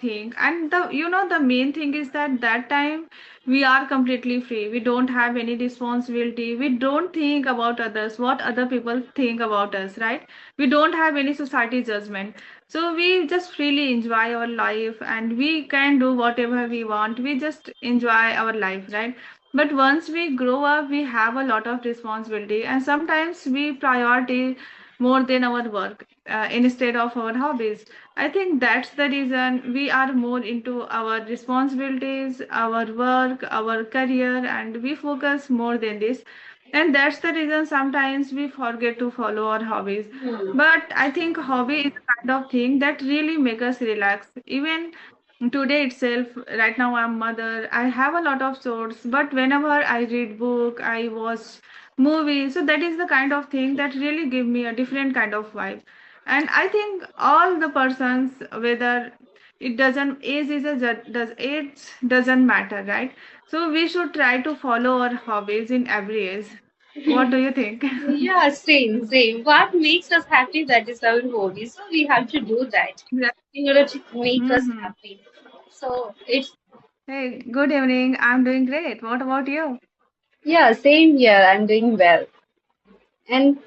thing. And the main thing is that time we are completely free. We don't have any responsibility. We don't think about others, what other people think about us, right? We don't have any society judgment. So we just freely enjoy our life and we can do whatever we want. We just enjoy our life, right? But once we grow up, we have a lot of responsibility, and sometimes we prioritize more than our work instead of our hobbies. I think that's the reason we are more into our responsibilities, our work, our career, and we focus more than this. And that's the reason sometimes we forget to follow our hobbies. Hmm. But I think hobby is a kind of thing that really make us relax. Even today itself, right now I'm mother. I have a lot of chores, but whenever I read book, I watch movies. So that is the kind of thing that really give me a different kind of vibe. And I think all the persons, whether it doesn't age is a does age doesn't matter, right? So we should try to follow our hobbies in every age. What do you think? Yeah, same, same. What makes us happy, that is our hobby. So we have to do that Yeah. in order to make us Mm-hmm. happy. So it's, Hey, good evening. I'm doing great. What about you? yeah, same here. I'm doing well. And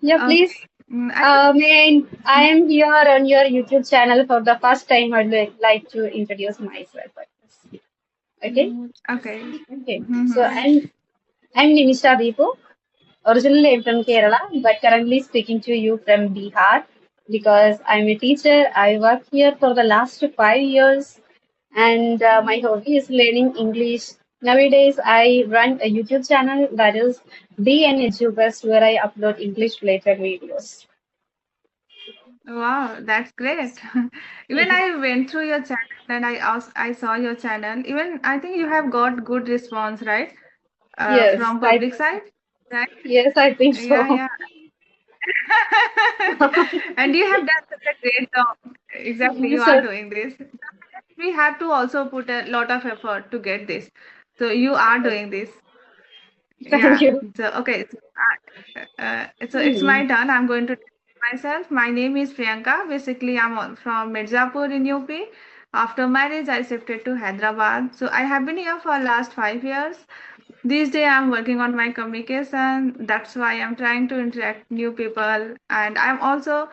yeah, please, Okay. I think. I am here on your YouTube channel for the first time. I'd like to introduce myself. Okay? Okay. Okay. So Mm-hmm. I'm Nimisha Deepu. Originally I'm from Kerala, but currently speaking to you from Bihar because I'm a teacher. I work here for the last 5 years, and my hobby is learning English. Nowadays, I run a YouTube channel that is DN EduBest, where I upload English related videos. Wow, that's great. Even I went through your channel and I saw your channel. Even I think you have got good response, right? Yes, From public side, right? I think Yeah, so. yeah. And you have done such a great job. Exactly, you are So, doing this. We have to also put a lot of effort to get this. So you are doing this. thank Yeah. you. So okay. So it's Hmm. my turn. I'm going to introduce myself. My name is Priyanka. Basically, from Mirzapur in UP. After marriage, I shifted to Hyderabad. So I have been here for last 5 years. These days, I'm working on my communication. That's why I'm trying to interact new people, and I'm also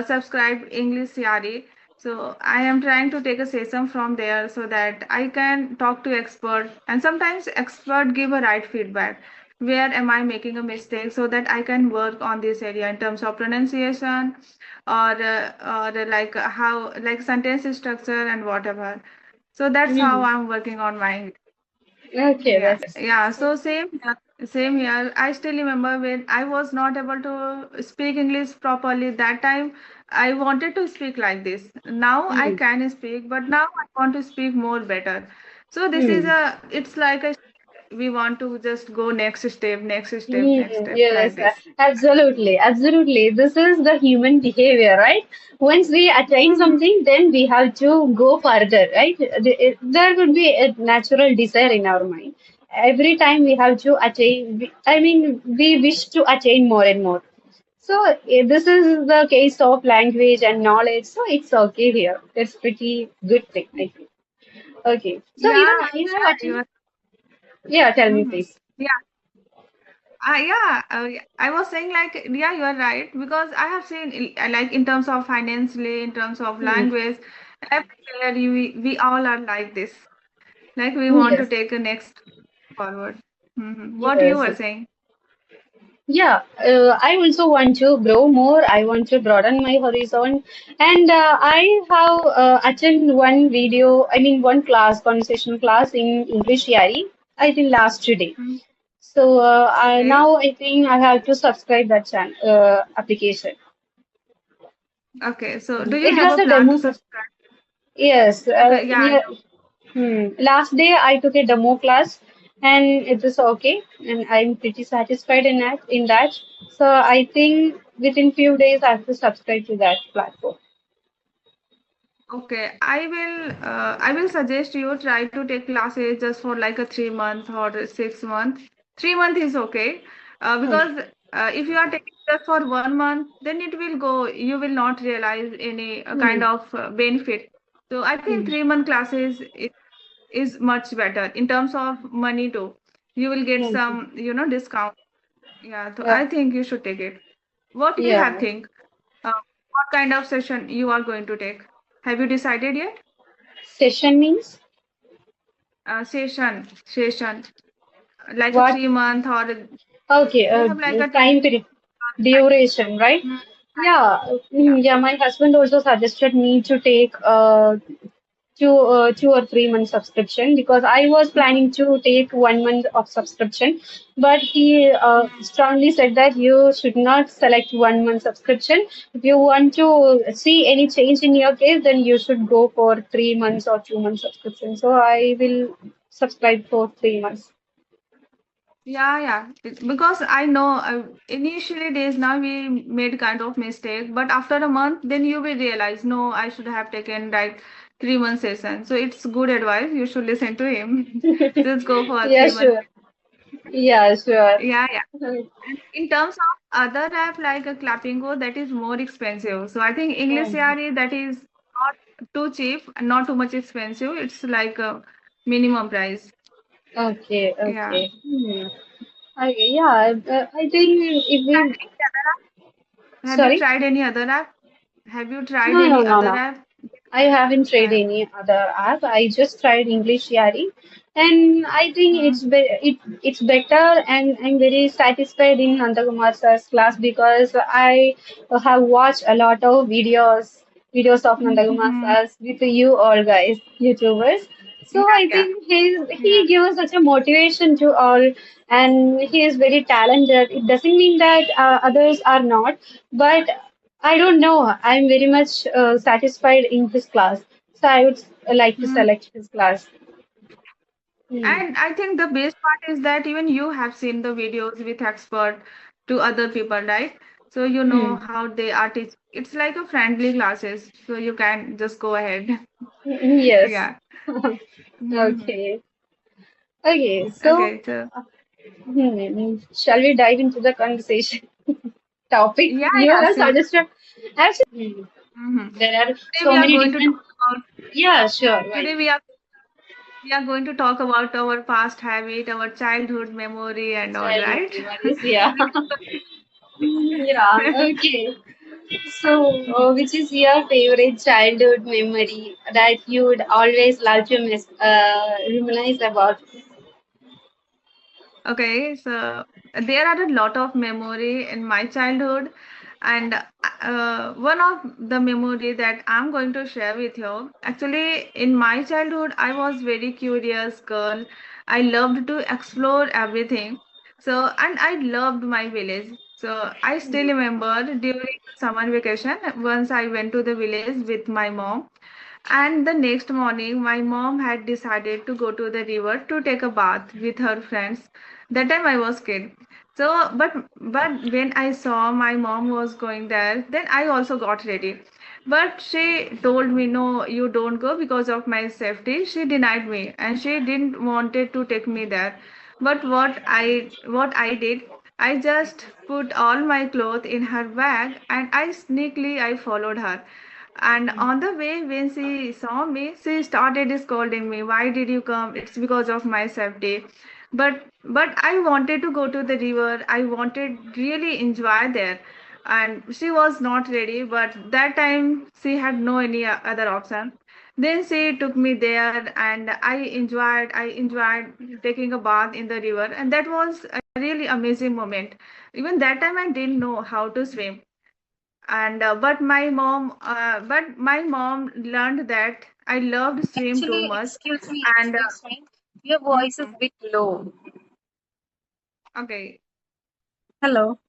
subscribed English CRE. So I am trying to take a session from there so that I can talk to expert, and sometimes expert give a right feedback. Where am I making a mistake so that I can work on this area in terms of pronunciation or like how like sentence structure and whatever. So that's how Hmm. I'm working on my. Okay, Yeah, that's yeah. So same here. I still remember when I was not able to speak English properly. That time I wanted to speak like this. Now I hmm. can speak, but now I want to speak more better. So this is Hmm. it's like we want to just go next step, next step, next Mm, step, like yes, this. absolutely, absolutely. This is the human behavior, right? Once we attain Mm-hmm. something, then we have to go further, right? There would be a natural desire in our mind. Every time we have to attain, I mean, we wish to attain more and more. So this is the case of language and knowledge. So it's okay here. It's pretty good thing, I think. Okay. So Yeah, even I have yeah, you attained. are. Yeah, tell me Mm-hmm. please. Yeah. Yeah, I was saying like, yeah, you are right because I have seen like in terms of financially, in terms of Hmm. language, everywhere we all are like this. Like we want to Yes. take a next forward. What you Yes. were saying? Yeah, I also want to grow more. I want to broaden my horizon, and I have attended one video. I mean, one class, conversation class in English theory. I think last day. Mhm. So Okay, now I think I have to subscribe that channel application. okay. So do you It have was a a plan to demo. subscribe? Yes, Okay, yeah, I yeah. know. Last day I took a demo class and it was okay, and I'm pretty satisfied in that. In that, so I think within few days I have to subscribe to that platform. Okay, I will suggest you try to take classes just for like a 3 month or 6 month. 3 month is okay, Hmm. because if you are taking just for 1 month, then it will go. You will not realize any kind Hmm. of benefit. So I think Mm. 3 month classes is much better in terms of money too. You will get Okay. some, discount. Yeah, so Uh, I think you should take it. What you have yeah. think? What kind of session you are going to take? Have you decided yet? Session means Session, like a what? 3 month or Okay, they have like a time 20 period, time. duration, right? Hmm, Yeah, yeah. yeah. My husband also suggested me to take 2 or 3 months subscription because I was Mhm, planning to take 1 month of subscription, but he mhm. strongly said that you should not select 1 month subscription. If you want to see any change in your case, then you should go for 3 months or 2 months subscription. So I will subscribe for 3 months. Yeah, yeah. Because I know initially days now we made kind of mistake, but after a month, then you will realize, no, I should have taken like 3 month session. So it's good advice. You should listen to him. Just go for a Yeah, 3 month. sure. Yeah, sure. Yeah, yeah. And in terms of other app like a Clappingo, that is more expensive. So I think English Mhm. CRE that is not too cheap and not too much expensive. It's like a minimum price. Okay, Yeah. okay. Okay, yeah, I think if we, Have you sorry, tried any other app? Have you tried no, no, any no, other no. app? I haven't tried Uh, any other app. I just tried English Yari, and I think mm, it's better, and I'm very satisfied in Nandakumar sir's class because I have watched a lot of videos of Nandakumar mhm. sir's with you all guys, YouTubers. Yeah, So I yeah, think yeah. he gives such a motivation to all, and he is very talented. It doesn't mean that others are not, but I don't know. I'm very much satisfied in his class. So I would like to Mm. select his class. Hmm. And I think the best part is that even you have seen the videos with expert to other people, right? So you know Hmm. how they are teaching. It's like a friendly classes, so you can just go ahead. Yes. Yeah. Hmm. Okay. Okay. So, Okay, so shall we dive into the conversation topic yeah, you yeah, have sure. suggested? Actually, Hmm. there are Today so we are many going to different. talk about Yeah, sure. Right. today we are going to talk about our past habit, our childhood memory and all, Childhood right? memories. Yeah. Yeah. Okay. So, which is your favorite childhood memory that you would always love to reminisce about? Okay, so there are a lot of memory in my childhood, and one of the memory that I'm going to share with you. Actually, in my childhood, I was very curious girl. I loved to explore everything. So, and I loved my village. So, I still remember during summer vacation, once I went to the village with my mom. And the next morning, my mom had decided to go to the river to take a bath with her friends. That time I was kid. So, but when I saw my mom was going there, then I also got ready. But she told me, no, you don't go because of my safety. She denied me, and she didn't wanted to take me there. But what I did, I just put all my clothes in her bag, and I followed her. And on the way, when she saw me, she started scolding me. Why did you come? It's because of my safety. But I wanted to go to the river. I wanted really enjoy there. And she was not ready, but that time she had no any other option. Then she took me there and I enjoyed taking a bath in the river, and that was a really amazing moment. Even that time I didn't know how to swim, and but my mom learned that I loved swim too Actually, much. And excuse me, your voice is mhm, bit low. okay. Hello.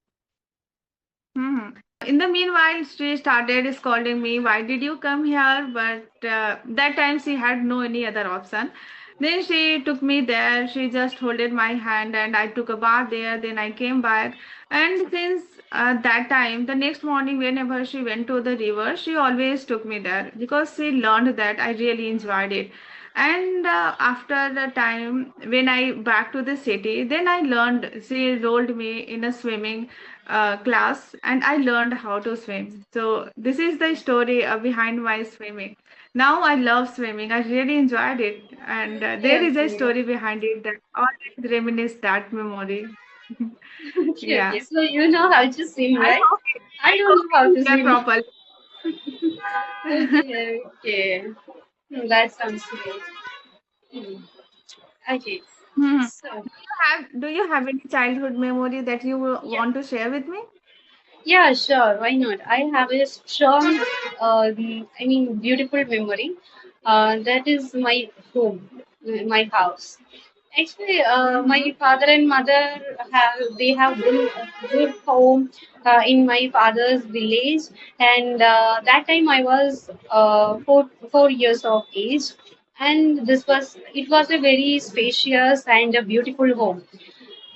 Mhm. In the meanwhile, she started scolding me, why did you come here? But that time she had no any other option. Then she took me there. She just holded my hand and I took a bath there. Then I came back. And since that time, the next morning, whenever she went to the river, she always took me there because she learned that I really enjoyed it. And after the time when I back to the city, then I learned, she enrolled me in a swimming class and I learned how to swim. So this is the story behind my swimming. Now I love swimming. I really enjoyed it, and Okay, there is a okay. story behind it that always reminisce that memory. Okay, okay. Yeah, So you know how to swim, I right? hope I I don't hope know how you to hear swim. properly. Okay, okay. That sounds great. Hmm. Okay. Hmm. So, Do you have any childhood memory that you yeah. want to share with me? Yeah, sure. Why not? I have a strong, beautiful memory. That is my home, my house. Actually, my Mm-hmm. father and mother have built a good home in my father's village, and that time I was 4 years of age, and it was a very spacious and a beautiful home.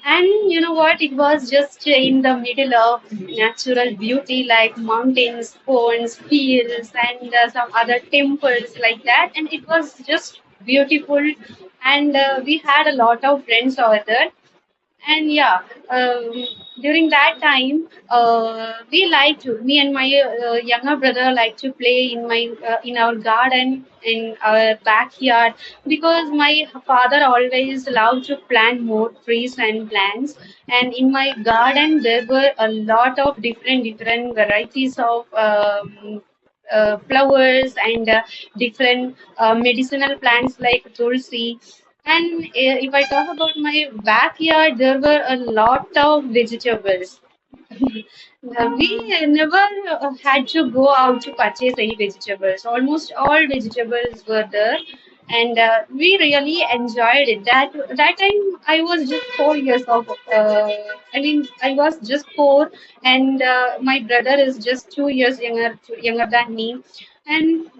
And you know what? It was just in the middle of natural beauty like mountains, ponds, fields, and some other temples like that. And it was just beautiful. And we had a lot of friends over there. And yeah, during that time, me and my younger brother like to play in our garden, in our backyard, because my father always loved to plant more trees and plants. And in my garden, there were a lot of different varieties of flowers and different medicinal plants like tulsi. And if I talk about my backyard, there were a lot of vegetables. We Mm-hmm. never had to go out to purchase any vegetables. Almost all vegetables were there, and we really enjoyed it. That time I was just 4 years of. I was just four, and my brother is just 2 years younger than me, and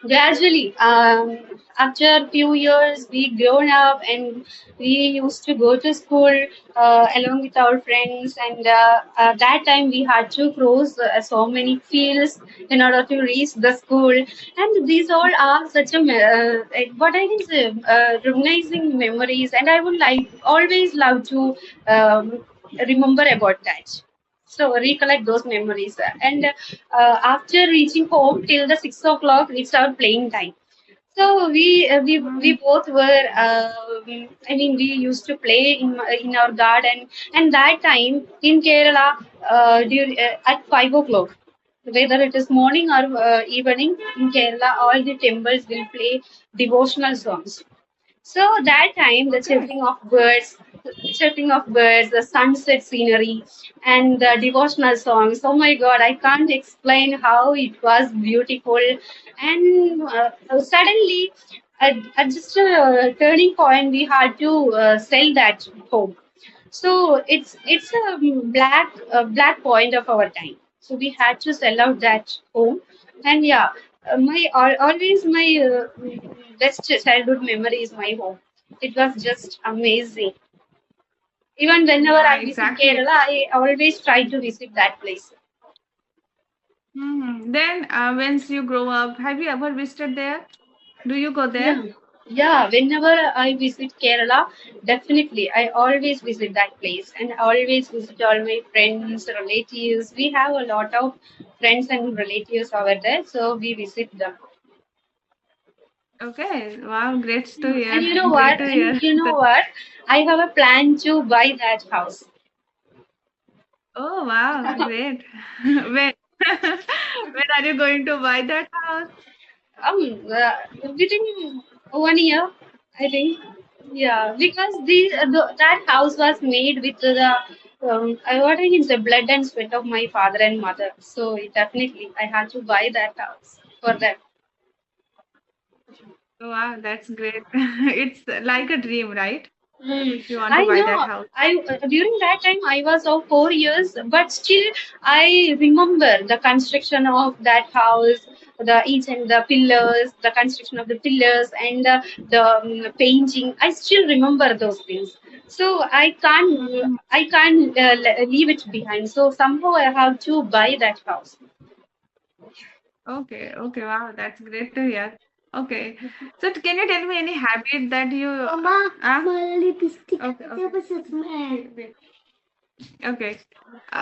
gradually, after a few years, we grown up and we used to go to school along with our friends. And that time, we had to cross so many fields in order to reach the school. And these all are such what I can say, recognizing memories. And I would like always love to remember about that. So recollect those memories. And after reaching home till the 6 o'clock, it's our playing time. So we both were. We used to play in our garden, and that time in Kerala, at 5 o'clock, whether it is morning or evening in Kerala, all the temples will play devotional songs. So that time, Okay. chirping of birds, the sunset scenery, and the devotional songs. Oh my God, I can't explain how it was beautiful. And suddenly, at just a turning point, we had to sell that home. So it's a black point of our time. So we had to sell out that home, and yeah, always my best childhood memory is my home. It was just amazing. Even whenever Yeah, I visit exactly. Kerala, I always try to visit that place. Then, once you grow up, have you ever visited there? Do you go there? Yeah, yeah. Whenever I visit Kerala, definitely I always visit that place and I always visit all my friends, relatives. We have a lot of friends and relatives over there, so we visit them. Okay. Wow, great to And hear. you know Great what? to And hear. you know what? I have a plan to buy that house. Oh, wow, great. When when are you going to buy that house? Within 1 year, I think. Yeah, because that house was made with what I can say, blood and sweat of my father and mother. So definitely, I had to buy that house for them. Wow, that's great. It's like a dream, right? Hmm. You want to I buy that know. house. During that time I was of 4 years, but still I remember the construction of that house, the each and the pillars, the construction of the pillars, and the painting. I still remember those things. So Mhm. I can't leave it behind. So somehow I have to buy that house. Okay, okay, wow, that's great to hear. Okay, so can you tell me any habit that you Mama, my lipstick. Okay, okay. Wait, wait. Okay.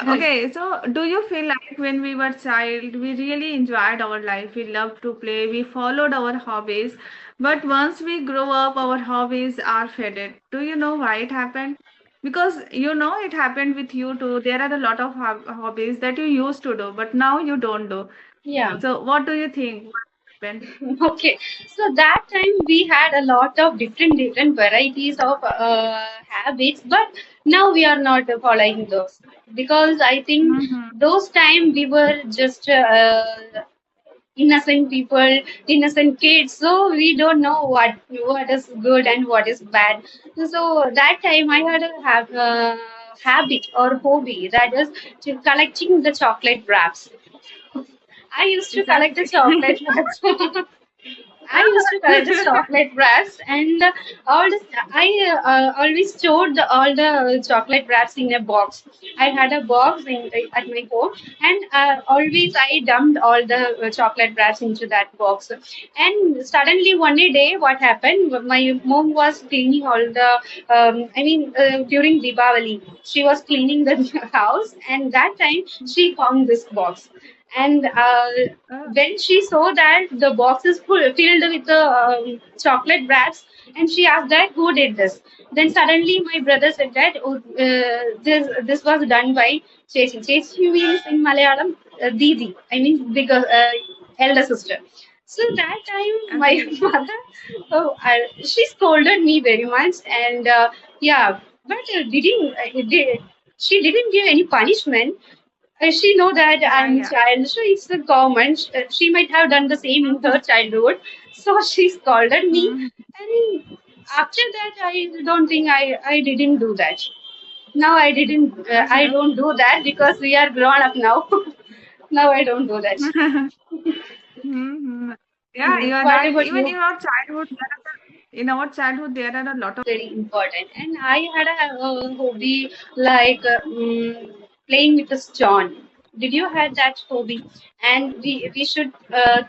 Okay, so do you feel like when we were child, we really enjoyed our life, we loved to play, we followed our hobbies, but once we grow up, our hobbies are faded. Do you know why it happened? Because you know it happened with you too. There are a lot of hobbies that you used to do, but now you don't do. Yeah. So what do you think? What happened? Okay, so that time we had a lot of different varieties of habits, but now we are not following those because I think Mm-hmm. those time we were just innocent people, innocent kids, so we don't know what is good and what is bad. So that time I had a habit or hobby that is to collecting the chocolate wraps. I used to collect the Exactly. chocolate wraps. I used to collect the chocolate wraps, and all this. I always stored all the chocolate wraps in a box. I had a box at my home, and always I dumped all the chocolate wraps into that box. And suddenly one day, what happened? My mom was cleaning all the. During Diwali, she was cleaning the house, and that time she found this box. And Oh, when she saw that the box is filled with the chocolate wraps, and she asked that who did this. Then suddenly my brother said that oh, this was done by Chechi. Chechi means in Malayalam Didi. I mean bigger elder sister. So that time my okay. mother, she scolded me very much, and yeah, but she didn't give any punishment. She know that Yeah, I'm yeah. child, so it's a common. She might have done the same in her childhood, so she scolded me. Mm-hmm. And after that, I don't think I didn't do that. Now I didn't. I Okay. don't do that because we are grown up now. Now I don't do that. Mm-hmm. Yeah, you are What right. about Even you? in our childhood, in our childhood, there are a lot of. Very important. And I had a hobby like playing with the stone. Did you have that hobby? And we should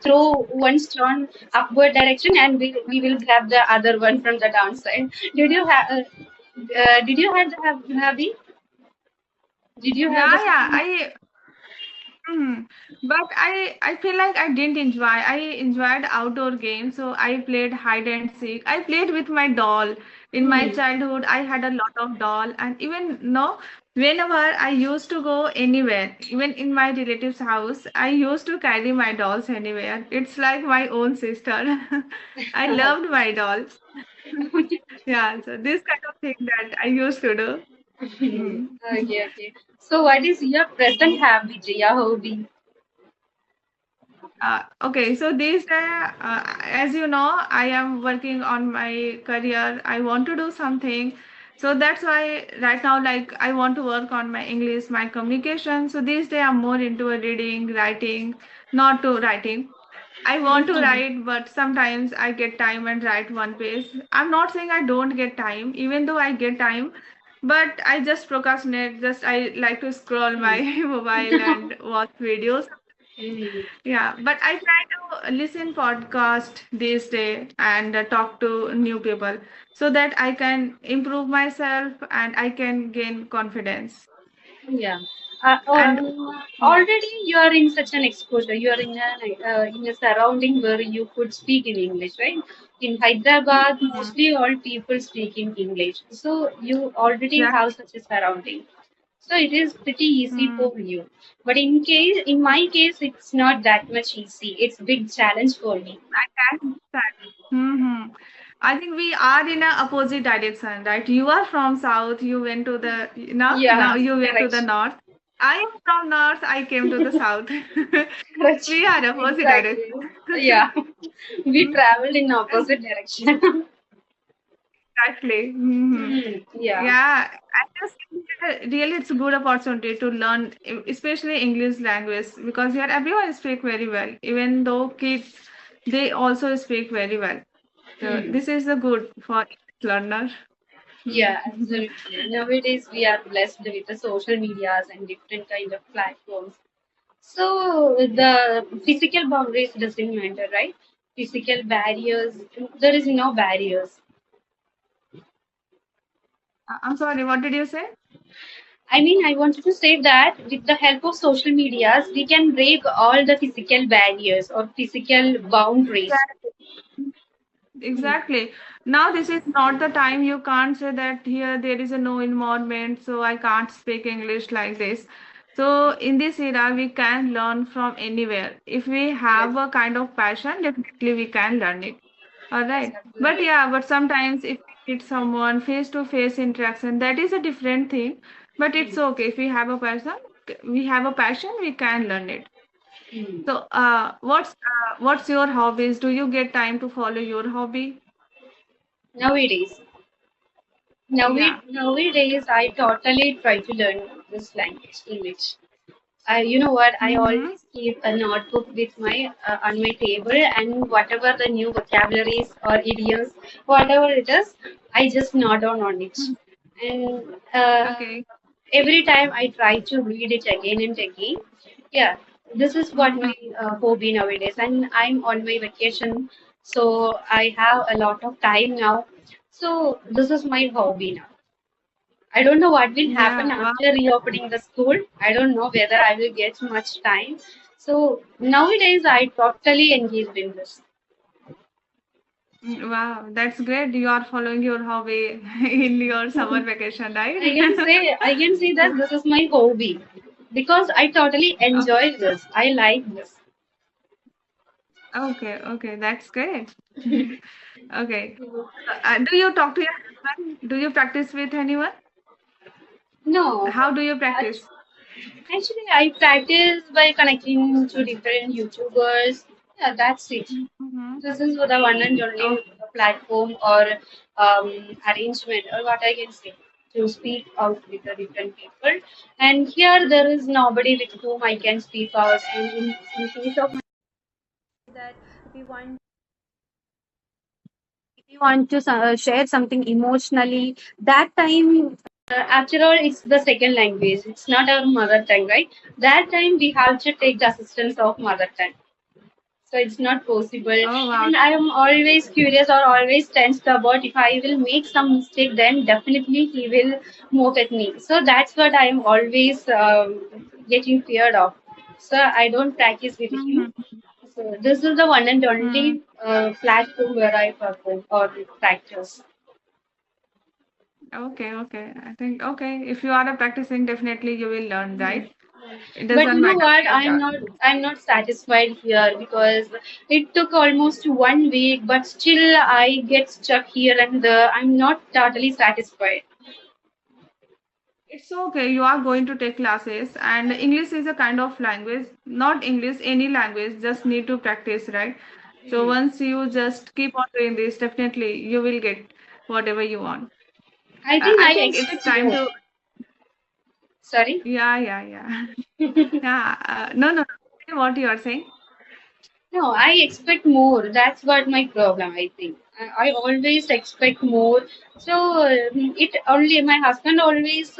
throw one stone upward direction, and we will grab the other one from the downside. Did you have the hobby? Did you have Yeah, the yeah. same? But I feel like I didn't enjoy. I enjoyed outdoor games, so I played hide and seek. I played with my doll. In my Hmm. childhood, I had a lot of doll, and even no, whenever I used to go anywhere, even in my relative's house, I used to carry my dolls anywhere. It's like my own sister. I loved my dolls. Yeah, so this kind of thing that I used to do. Mm. Okay, okay. So, what is your present habit, your hobby? Okay, so these days, as you know, I am working on my career. I want to do something. So that's why right now, like, I want to work on my English, my communication. So these days, I'm more into a reading, writing, not to writing. I want to Mhm. write, but sometimes I get time and write one page. I'm not saying I don't get time, even though I get time, but I just procrastinate. Just I like to scroll my mobile and watch videos. Hmm. Yeah, but I try to listen podcast these days and talk to new people so that I can improve myself and I can gain confidence. Yeah. And yeah, Already you are in such an exposure. You are in a surrounding where you could speak in English, right? In Hyderabad, mhm, mostly all people speak in English. So you already have exactly. such a surrounding. So it is pretty easy Mm, for you. But in my case, it's not that much easy. It's big challenge for me. I can understand. Mm-hmm. I think we are in a opposite direction, right? You are from south, you went to the, now Yeah, you went to the correct. north. I am from north, I came to the south. Correct. We are opposite direction. Exactly. Yeah. We traveled in opposite direction. Exactly. Hmm. Yeah. Yeah, I just think that really it's a good opportunity to learn, especially English language, because here everyone speak very well. Even though kids, they also speak very well. So Hmm. this is a good for English learner. Hmm. Yeah, absolutely. Nowadays we are blessed with the social medias and different kind of platforms. So the physical boundaries doesn't matter, right? Physical barriers, there is no barriers. I'm sorry, what did you say? I mean, I wanted to say that with the help of social medias, we can break all the physical barriers or physical boundaries. Exactly. Exactly. Now this is not the time you can't say that here there is a no environment, so I can't speak English like this. So in this era, we can learn from anywhere. If we Yes, have a kind of passion, definitely we can learn it. All yes, right. But absolutely. yeah, but sometimes if we meet someone face-to-face interaction, that is a different thing. But it's Hmm. okay. If we have a passion, we can learn it. Hmm. So, what's your hobbies? Do you get time to follow your hobby? Nowadays, Yeah. nowadays, I totally try to learn this language, English. You know what? I Mm-hmm. always keep a notebook with my on my table, and whatever the new vocabularies or idioms, whatever it is, I just note down on it. And Okay. every time I try to read it again and again. Yeah, this is what my Mm-hmm. hobby nowadays, and I'm on my vacation, so I have a lot of time now. So this is my hobby now. I don't know what will happen Yeah. Wow. after reopening the school. I don't know whether I will get much time. So nowadays I totally engaged in this. Wow. That's great. You are following your hobby in your summer vacation, right? I can say that this is my hobby because I totally Okay. enjoy this. I like this. Okay. Okay. That's great. Okay. Do you talk to your husband? Do you practice with anyone? No, How do you act- practice? actually I practice by connecting to different YouTubers. Yeah, that's it. Mm-hmm. This is the one and only Okay. platform or arrangement, or what I can say, to speak out with the different people. And here there is nobody with whom I can speak out. And in case of that, if you want, if you want to share something emotionally, that time. After all, it's the second language. It's not our mother tongue, right? That time we have to take the assistance of mother tongue. So it's not possible. Oh wow. And I am always curious or always tensed about if I will make some mistake, then definitely he will mock at me. So that's what I am always getting feared of. So I don't practice with him. Mm-hmm. So this is the one and only platform where I perform or practice. Okay, okay. I think okay. If you are practicing, definitely you will learn, right? It But doesn't you know matter what? where you are. I'm not satisfied here because it took almost 1 week, but still I get stuck here and I'm not totally satisfied. It's okay. You are going to take classes, and English is a kind of language. Not English, any language. Just need to practice, right? So once you just keep on doing this, definitely you will get whatever you want. I think I I think it's expect time more. to. Sorry. Yeah, yeah, yeah. Yeah. No, no. Say what you are saying. No, I expect more. That's what my problem, I think. I always expect more. So it only my husband always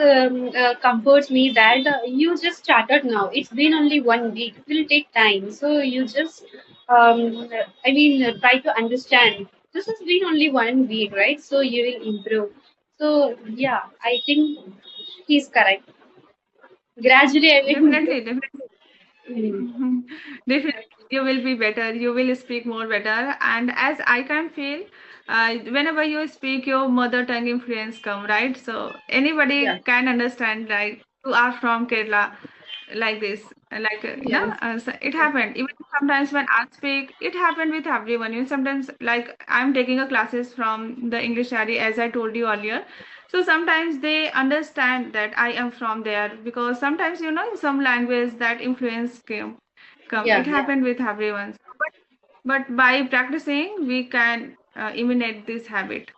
comforts me that you just started now. It's been only 1 week. It will take time. So you just, I mean, try to understand. This has been only 1 week, right? So you will improve. So yeah, I think he's correct. Gradually, I will improve. Definitely, definitely. Mm. Mhm. Definitely, you will be better. You will speak more better. And as I can feel, whenever you speak, your mother tongue influence come, right? So Yeah. anybody can understand, like you are from Kerala, like this, Yes. so it happened. Even sometimes when I speak, it happened with everyone. You know, sometimes like I'm taking a classes from the English area, as I told you earlier. So sometimes they understand that I am from there because sometimes in some language that influence come. It Yeah. Yeah. happened with everyone. But by practicing, we can eliminate this habit.